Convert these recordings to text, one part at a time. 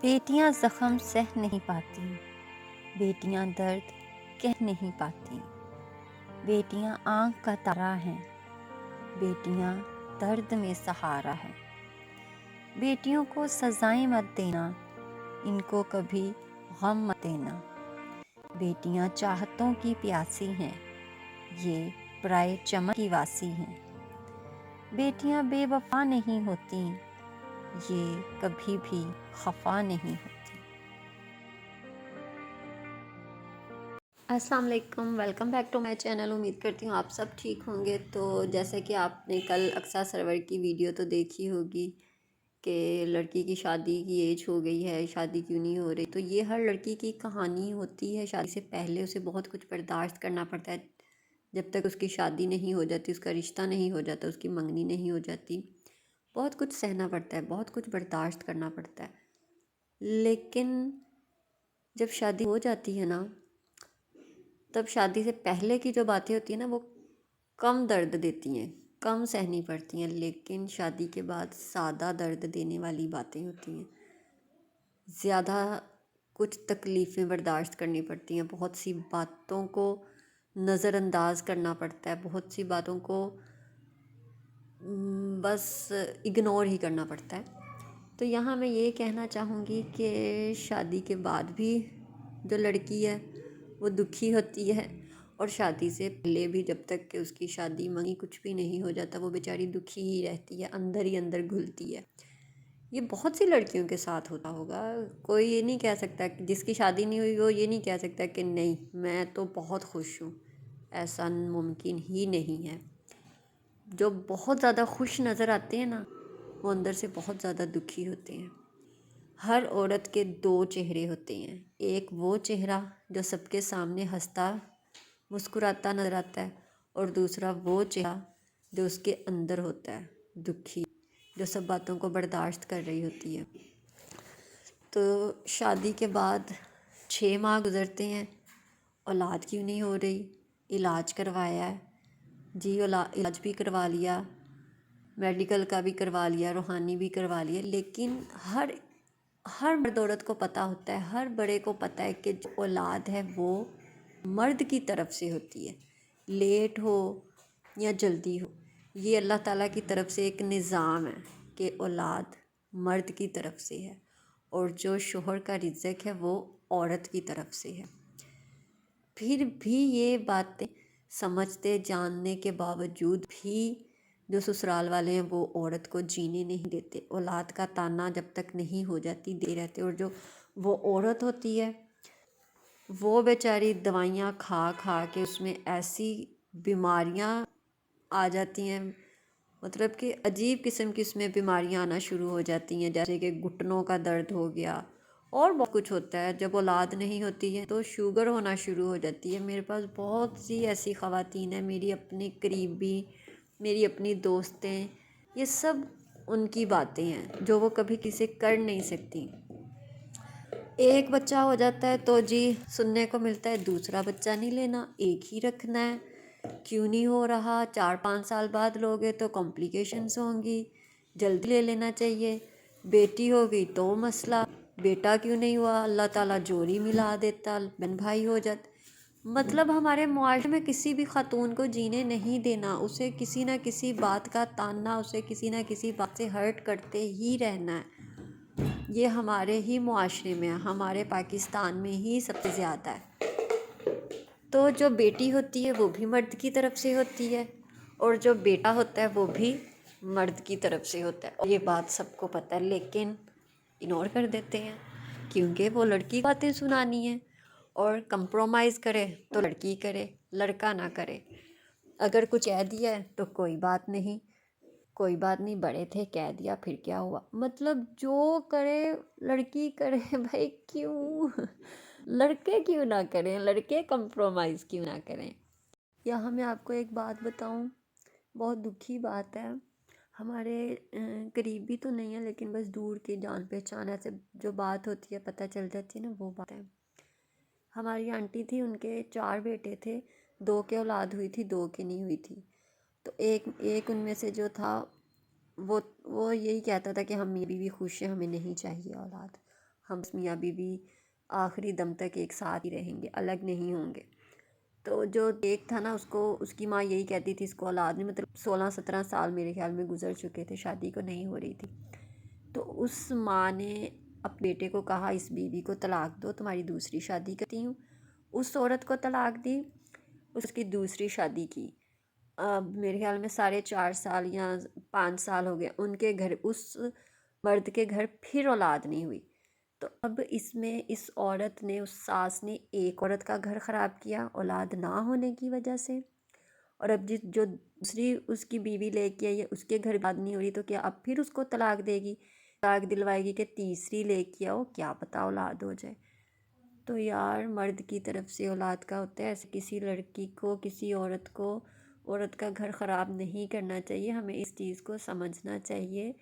بیٹیاں زخم سہ نہیں پاتی، بیٹیاں درد کہہ نہیں پاتی، بیٹیاں آنکھ کا تارا ہیں، بیٹیاں درد میں سہارا ہے۔ بیٹیوں کو سزائیں مت دینا، ان کو کبھی غم مت دینا۔ بیٹیاں چاہتوں کی پیاسی ہیں، یہ پرائے چمن کی واسی ہیں۔ بیٹیاں بے وفا نہیں ہوتی، یہ کبھی بھی خفا نہیں ہوتی۔ السلام علیکم، welcome back to my channel. امید کرتی ہوں آپ سب ٹھیک ہوں گے۔ تو جیسے کہ آپ نے کل اقصیٰ سرور کی ویڈیو تو دیکھی ہوگی کہ لڑکی کی شادی کی ایج ہو گئی ہے، شادی کیوں نہیں ہو رہی۔ تو یہ ہر لڑکی کی کہانی ہوتی ہے، شادی سے پہلے اسے بہت کچھ برداشت کرنا پڑتا ہے۔ جب تک اس کی شادی نہیں ہو جاتی، اس کا رشتہ نہیں ہو جاتا، اس کی منگنی نہیں ہو جاتی، بہت کچھ سہنا پڑتا ہے، بہت کچھ برداشت کرنا پڑتا ہے۔ لیکن جب شادی ہو جاتی ہے نا، تب شادی سے پہلے کی جو باتیں ہوتی ہیں نا، وہ کم درد دیتی ہیں، کم سہنی پڑتی ہیں۔ لیکن شادی کے بعد زیادہ درد دینے والی باتیں ہوتی ہیں، زیادہ کچھ تکلیفیں برداشت کرنی پڑتی ہیں، بہت سی باتوں کو نظر انداز کرنا پڑتا ہے، بہت سی باتوں کو بس اگنور ہی کرنا پڑتا ہے۔ تو یہاں میں یہ کہنا چاہوں گی کہ شادی کے بعد بھی جو لڑکی ہے وہ دکھی ہوتی ہے، اور شادی سے پہلے بھی جب تک کہ اس کی شادی منگنی کچھ بھی نہیں ہو جاتا، وہ بیچاری دکھی ہی رہتی ہے، اندر ہی اندر گھلتی ہے۔ یہ بہت سی لڑکیوں کے ساتھ ہوتا ہوگا، کوئی یہ نہیں کہہ سکتا کہ جس کی شادی نہیں ہوئی وہ یہ نہیں کہہ سکتا کہ نہیں میں تو بہت خوش ہوں، ایسا ممکن ہی نہیں ہے۔ جو بہت زیادہ خوش نظر آتے ہیں نا، وہ اندر سے بہت زیادہ دکھی ہوتے ہیں۔ ہر عورت کے دو چہرے ہوتے ہیں، ایک وہ چہرہ جو سب کے سامنے ہنستا مسکراتا نظر آتا ہے، اور دوسرا وہ چہرہ جو اس کے اندر ہوتا ہے دکھی، جو سب باتوں کو برداشت کر رہی ہوتی ہے۔ تو شادی کے بعد 6 ماہ گزرتے ہیں، اولاد کیوں نہیں ہو رہی؟ علاج کروایا ہے جی، علاج بھی کروا لیا، میڈیکل کا بھی کروا لیا، روحانی بھی کروا لیا، لیکن ہر مرد عورت کو پتہ ہوتا ہے، ہر بڑے کو پتہ ہے کہ جو اولاد ہے وہ مرد کی طرف سے ہوتی ہے، لیٹ ہو یا جلدی ہو۔ یہ اللہ تعالیٰ کی طرف سے ایک نظام ہے کہ اولاد مرد کی طرف سے ہے، اور جو شوہر کا رزق ہے وہ عورت کی طرف سے ہے۔ پھر بھی یہ باتیں سمجھتے جاننے کے باوجود بھی جو سسرال والے ہیں وہ عورت کو جینے نہیں دیتے، اولاد کا تانا جب تک نہیں ہو جاتی دے رہتے، اور جو وہ عورت ہوتی ہے وہ بیچاری دوائیاں کھا کھا کے اس میں ایسی بیماریاں آ جاتی ہیں، مطلب کہ عجیب قسم کی اس میں بیماریاں آنا شروع ہو جاتی ہیں، جیسے کہ گھٹنوں کا درد ہو گیا، اور بہت کچھ ہوتا ہے۔ جب اولاد نہیں ہوتی ہے تو شوگر ہونا شروع ہو جاتی ہے۔ میرے پاس بہت سی ایسی خواتین ہیں، میری اپنی قریبی، میری اپنی دوستیں، یہ سب ان کی باتیں ہیں جو وہ کبھی کسی کر نہیں سکتی۔ ایک بچہ ہو جاتا ہے تو جی سننے کو ملتا ہے دوسرا بچہ نہیں لینا، ایک ہی رکھنا ہے، کیوں نہیں ہو رہا، 4-5 سال بعد لوگے تو کمپلیکیشنز ہوں گی، جلدی لے لینا چاہیے۔ بیٹی ہو گئی تو مسئلہ، بیٹا کیوں نہیں ہوا، اللہ تعالیٰ جوڑی ملا دیتا، بہن بھائی ہو جاتا۔ مطلب ہمارے معاشرے میں کسی بھی خاتون کو جینے نہیں دینا، اسے کسی نہ کسی بات کا تاننا، اسے کسی نہ کسی بات سے ہرٹ کرتے ہی رہنا ہے۔ یہ ہمارے ہی معاشرے میں، ہمارے پاکستان میں ہی سب سے زیادہ ہے۔ تو جو بیٹی ہوتی ہے وہ بھی مرد کی طرف سے ہوتی ہے، اور جو بیٹا ہوتا ہے وہ بھی مرد کی طرف سے ہوتا ہے، اور یہ بات سب کو پتہ ہے، لیکن اگنور کر دیتے ہیں کیونکہ وہ لڑکی باتیں سنانی ہیں، اور کمپرومائز کرے تو لڑکی کرے، لڑکا نہ کرے۔ اگر کچھ کہہ دیا ہے تو کوئی بات نہیں، کوئی بات نہیں، بڑے تھے کہہ دیا پھر کیا ہوا، مطلب جو کرے لڑکی کرے بھائی، کیوں لڑکے کیوں نہ کریں، لڑکے کمپرومائز کیوں نہ کریں۔ یہاں میں آپ کو ایک بات بتاؤں، بہت دکھی بات ہے، ہمارے قریبی تو نہیں ہے لیکن بس دور کی جان پہچان ایسے جو بات ہوتی ہے پتہ چل جاتی ہے نا، وہ بات ہے۔ ہماری آنٹی تھی، ان کے 4 بیٹے تھے، 2 کے اولاد ہوئی تھی، 2 کی نہیں ہوئی تھی۔ تو ایک ان میں سے جو تھا وہ یہی کہتا تھا کہ ہم یہ بھی خوش ہیں، ہمیں نہیں چاہیے اولاد۔ ہم میاں بیوی آخری دم تک ایک ساتھ ہی رہیں گے، الگ نہیں ہوں گے۔ تو جو ایک تھا نا، اس کی ماں یہی کہتی تھی اس کو اولاد نہیں، مطلب 16-17 سال میرے خیال میں گزر چکے تھے، شادی کو نہیں ہو رہی تھی۔ تو اس ماں نے اپنے بیٹے کو کہا اس بیوی کو طلاق دو، تمہاری دوسری شادی کرتی ہوں۔ اس عورت کو طلاق دی، اس کی دوسری شادی کی۔ اب میرے خیال میں 4.5 سال یا 5 سال ہو گئے، ان کے گھر، اس مرد کے گھر پھر اولاد نہیں ہوئی۔ تو اب اس میں اس عورت نے، اس ساس نے ایک عورت کا گھر خراب کیا اولاد نہ ہونے کی وجہ سے، اور اب جو دوسری اس کی بیوی لے کے آئی ہے اس کے گھر اولاد نہیں ہو رہی، تو کیا اب پھر اس کو طلاق دے گی، طلاق دلوائے گی کہ تیسری لے کے آؤ، کیا پتہ اولاد ہو جائے۔ تو یار مرد کی طرف سے اولاد کا ہوتا ہے، ایسے کسی لڑکی کو، کسی عورت کو، عورت کا گھر خراب نہیں کرنا چاہیے۔ ہمیں اس چیز کو سمجھنا چاہیے۔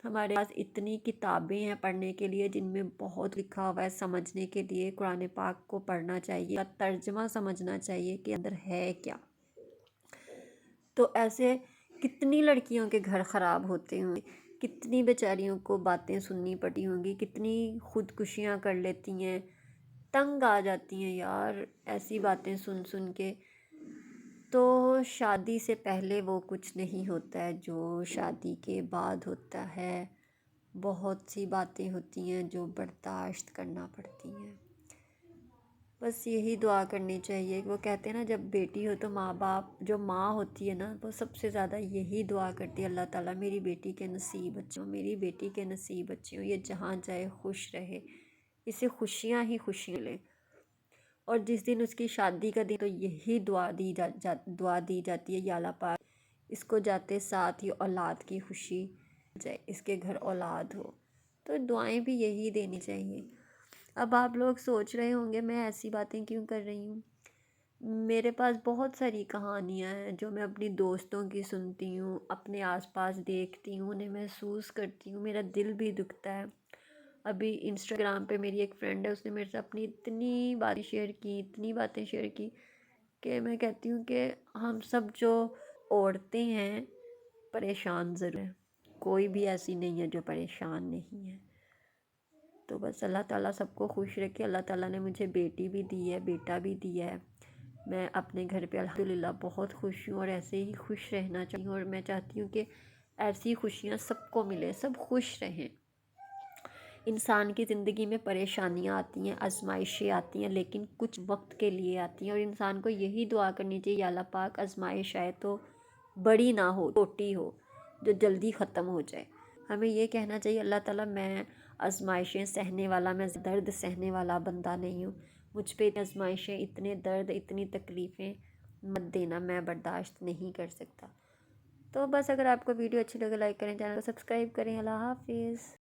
ہمارے پاس اتنی کتابیں ہیں پڑھنے کے لیے جن میں بہت لکھا ہوا ہے، سمجھنے کے لیے قرآن پاک کو پڑھنا چاہیے، ترجمہ سمجھنا چاہیے کہ اندر ہے کیا۔ تو ایسے کتنی لڑکیوں کے گھر خراب ہوتے ہوں گے، کتنی بیچاریوں کو باتیں سننی پڑتی ہوں گی، کتنی خودکشیاں کر لیتی ہیں، تنگ آ جاتی ہیں یار ایسی باتیں سن سن کے۔ تو شادی سے پہلے وہ کچھ نہیں ہوتا ہے جو شادی کے بعد ہوتا ہے، بہت سی باتیں ہوتی ہیں جو برداشت کرنا پڑتی ہیں۔ بس یہی دعا کرنی چاہیے، وہ کہتے ہیں نا جب بیٹی ہو تو ماں باپ، جو ماں ہوتی ہے نا وہ سب سے زیادہ یہی دعا کرتی ہے، اللہ تعالیٰ میری بیٹی کے نصیب اچھے ہوں، میری بیٹی کے نصیب اچھے ہوں، یہ جہاں جائے خوش رہے، اسے خوشیاں ہی خوشیاں لیں۔ اور جس دن اس کی شادی کا دن تو یہی دعا دی جاتی ہے، یا اللہ پاک اس کو جاتے ساتھ ہی اولاد کی خوشی جائے، اس کے گھر اولاد ہو۔ تو دعائیں بھی یہی دینی چاہیے۔ اب آپ لوگ سوچ رہے ہوں گے میں ایسی باتیں کیوں کر رہی ہوں۔ میرے پاس بہت ساری کہانیاں ہیں جو میں اپنی دوستوں کی سنتی ہوں، اپنے آس پاس دیکھتی ہوں، انہیں محسوس کرتی ہوں، میرا دل بھی دکھتا ہے۔ ابھی انسٹاگرام پہ میری ایک فرینڈ ہے، اس نے میرے سے اپنی اتنی باتیں شیئر کی کہ میں کہتی ہوں کہ ہم سب جو عورتیں ہیں پریشان ضرور ہیں، کوئی بھی ایسی نہیں ہے جو پریشان نہیں ہے۔ تو بس اللہ تعالیٰ سب کو خوش رکھے۔ اللہ تعالیٰ نے مجھے بیٹی بھی دی ہے، بیٹا بھی دیا ہے، میں اپنے گھر پہ الحمدللہ بہت خوش ہوں، اور ایسے ہی خوش رہنا چاہتی ہوں، اور میں چاہتی ہوں کہ ایسی خوشیاں سب کو ملے، سب خوش رہیں۔ انسان کی زندگی میں پریشانیاں آتی ہیں، آزمائشیں آتی ہیں، لیکن کچھ وقت کے لیے آتی ہیں، اور انسان کو یہی دعا کرنی چاہیے، یا اللہ پاک آزمائش آئے تو بڑی نہ ہو، چھوٹی ہو، جو جلدی ختم ہو جائے۔ ہمیں یہ کہنا چاہیے اللہ تعالیٰ میں آزمائشیں سہنے والا، میں درد سہنے والا بندہ نہیں ہوں، مجھ پہ آزمائشیں، اتنے درد، اتنی تکلیفیں مت دینا، میں برداشت نہیں کر سکتا۔ تو بس اگر آپ کو ویڈیو اچھی لگے لائک کریں، چینل کو سبسکرائب کریں۔ اللہ حافظ۔